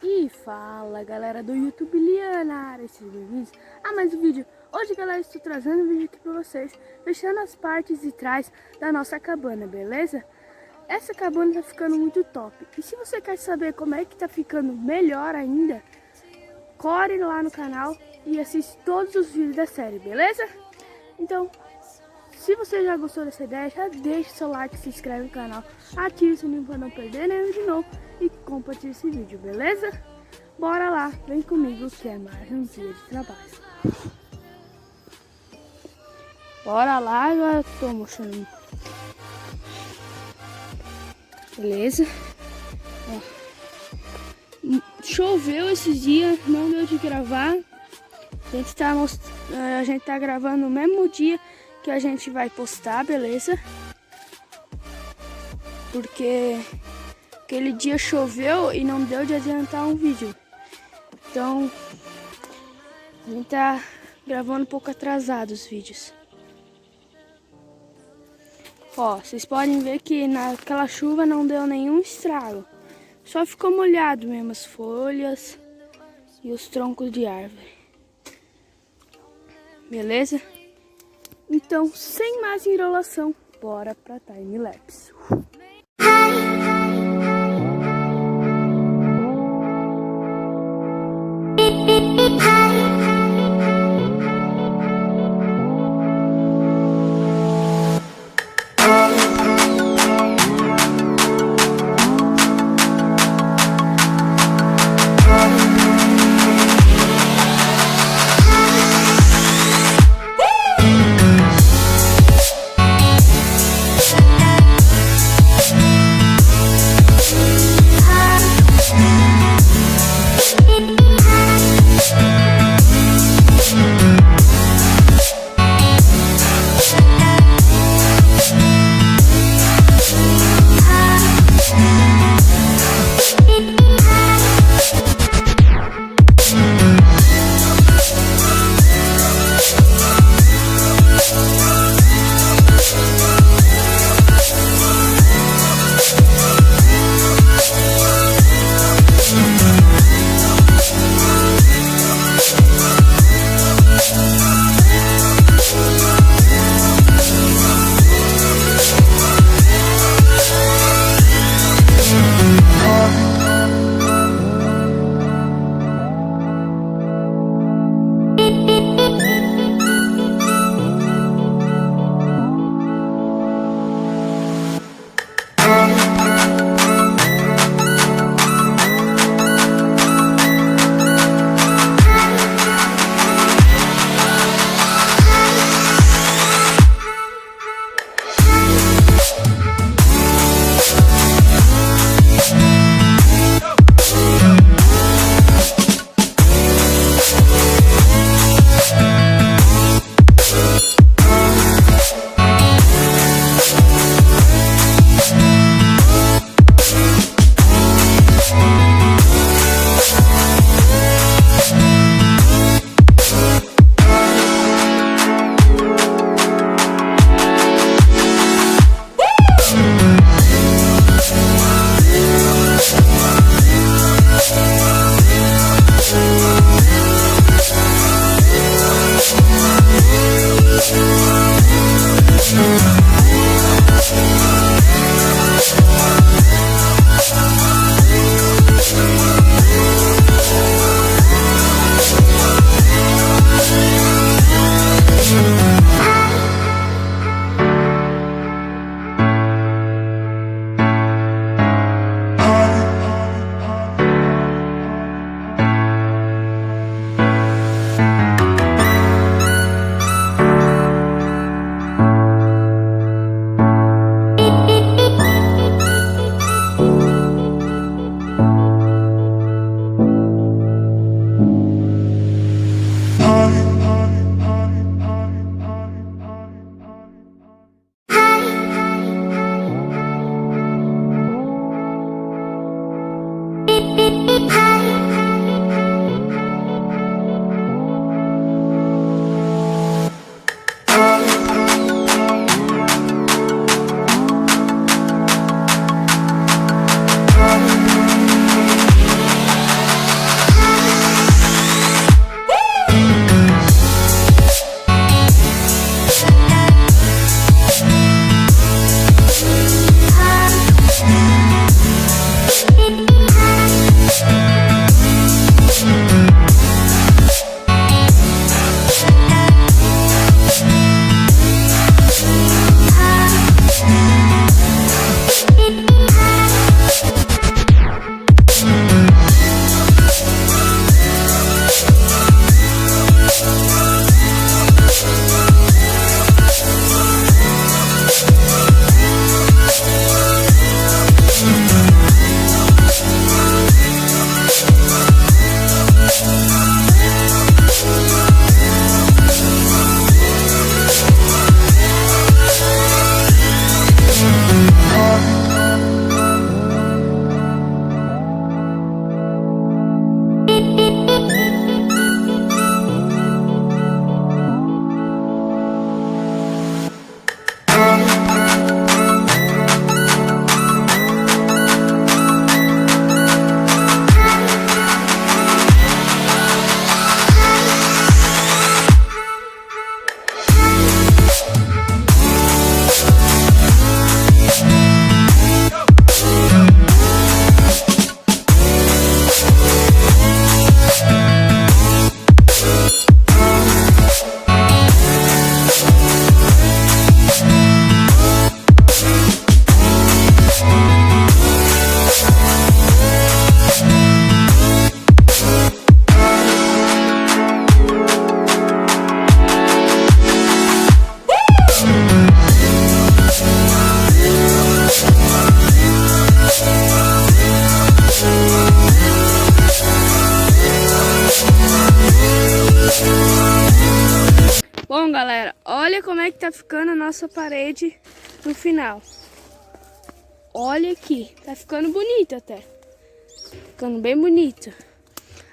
E fala galera do YouTube, Liana, esses bem-vindos a mais um vídeo. Hoje galera, estou trazendo um vídeo aqui pra vocês, fechando as partes de trás da nossa cabana, beleza? Essa cabana tá ficando muito top. E se você quer saber como é que tá ficando melhor ainda, corre lá no canal e assiste todos os vídeos da série, beleza? Então, se você já gostou dessa ideia, já deixa seu like, se inscreve no canal, ative o sininho para não perder nenhum vídeo novo e compartilhe esse vídeo, beleza? Bora lá, vem comigo que é mais um dia de trabalho. Bora lá, agora eu tô mostrando. Beleza? Ó. Choveu esses dias, não deu de gravar. A gente tá gravando no mesmo dia que a gente vai postar, beleza? Porque aquele dia choveu e não deu de adiantar um vídeo. Então, a gente tá gravando um pouco atrasado os vídeos. Ó, vocês podem ver que naquela chuva não deu nenhum estrago. Só ficou molhado mesmo as folhas e os troncos de árvore. Beleza? Então, sem mais enrolação, bora pra time-lapse. olha como é que tá ficando a nossa parede no final. Olha aqui, tá ficando bonita até. Ficando bem bonita.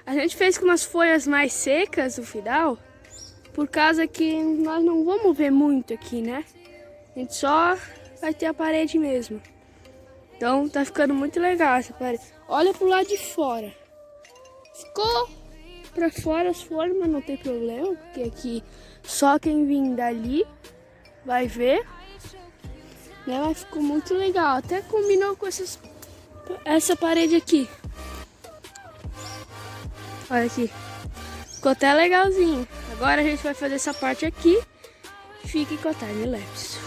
A gente fez com umas folhas mais secas no final, por causa que nós não vamos ver muito aqui, né? A gente só vai ter a parede mesmo. Então tá ficando muito legal essa parede. Olha pro lado de fora. Ficou pra fora as folhas, mas não tem problema, porque aqui só quem vir dali vai ver. Né? Mas ficou muito legal. Até combinou com essa parede aqui. Olha aqui. Ficou até legalzinho. Agora a gente vai fazer essa parte aqui. Fique com a time-lapse.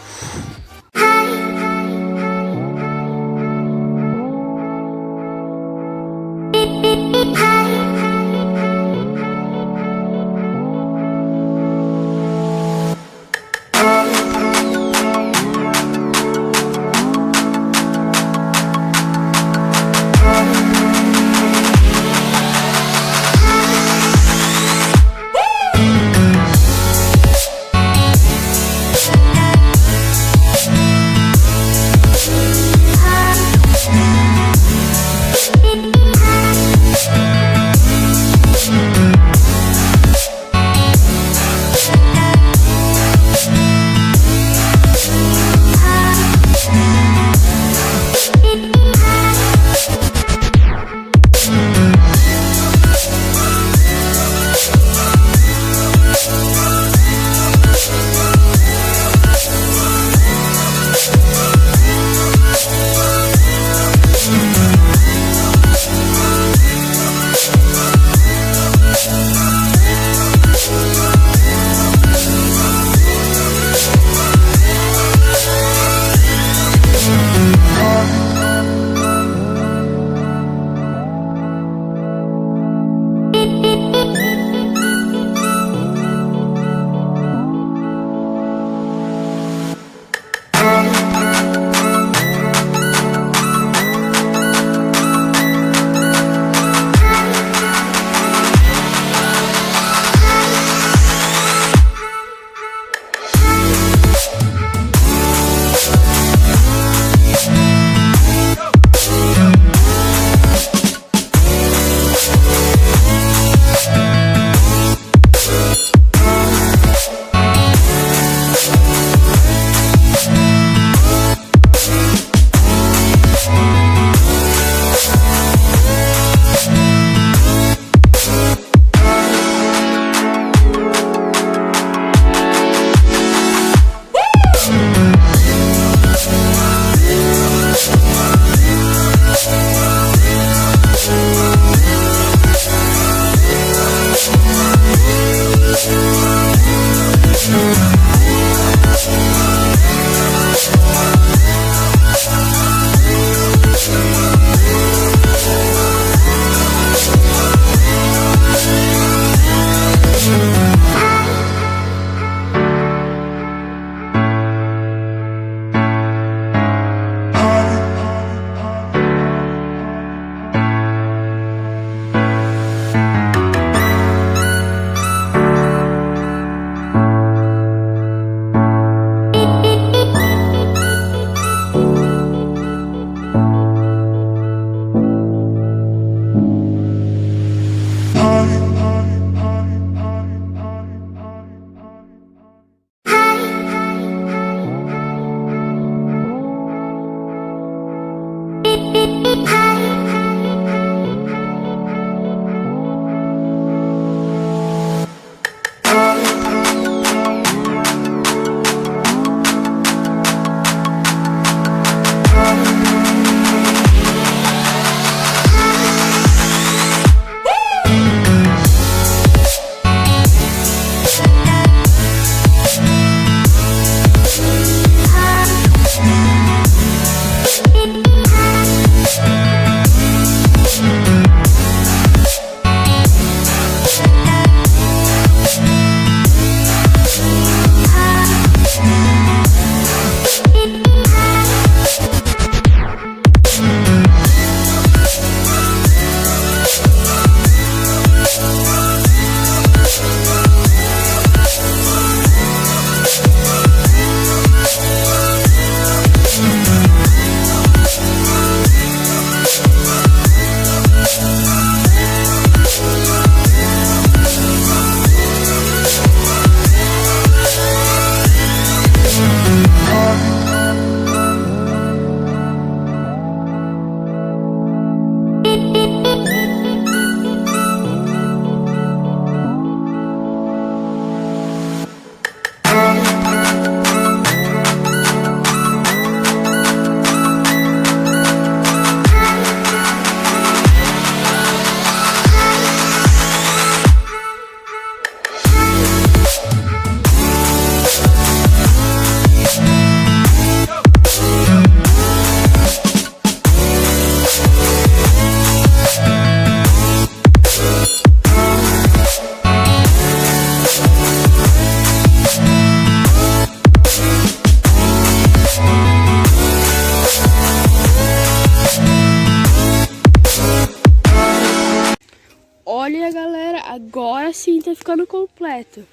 Olha, galera, agora sim tá ficando completo.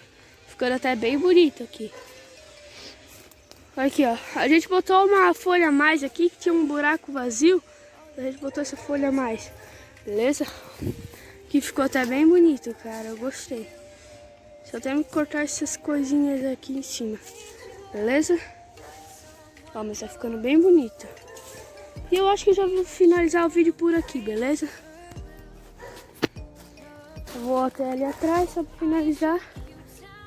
Ficando até bem bonito aqui. Aqui, ó. A gente botou uma folha a mais aqui, que tinha um buraco vazio. A gente botou essa folha a mais. Beleza? Que ficou até bem bonito, cara. Eu gostei. Só temos que cortar essas coisinhas aqui em cima. Beleza? Ó, mas tá ficando bem bonito. E eu acho que já vou finalizar o vídeo por aqui, beleza? Eu vou até ali atrás só pra finalizar.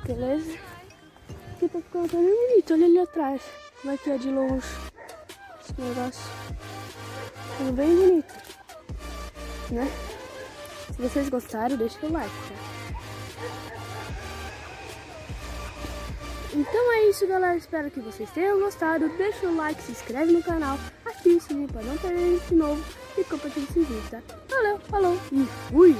Beleza? Aqui tá ficando até bem bonito. Olha ali atrás. Como é que é de longe esse negócio. Ficando bem bonito, né? Se vocês gostaram, deixa o like, tá? Então é isso, galera. Espero que vocês tenham gostado. Deixa o like, se inscreve no canal, ativa o sininho para não perder de novo e compartilha esse vídeo, tá? Valeu, falou e fui!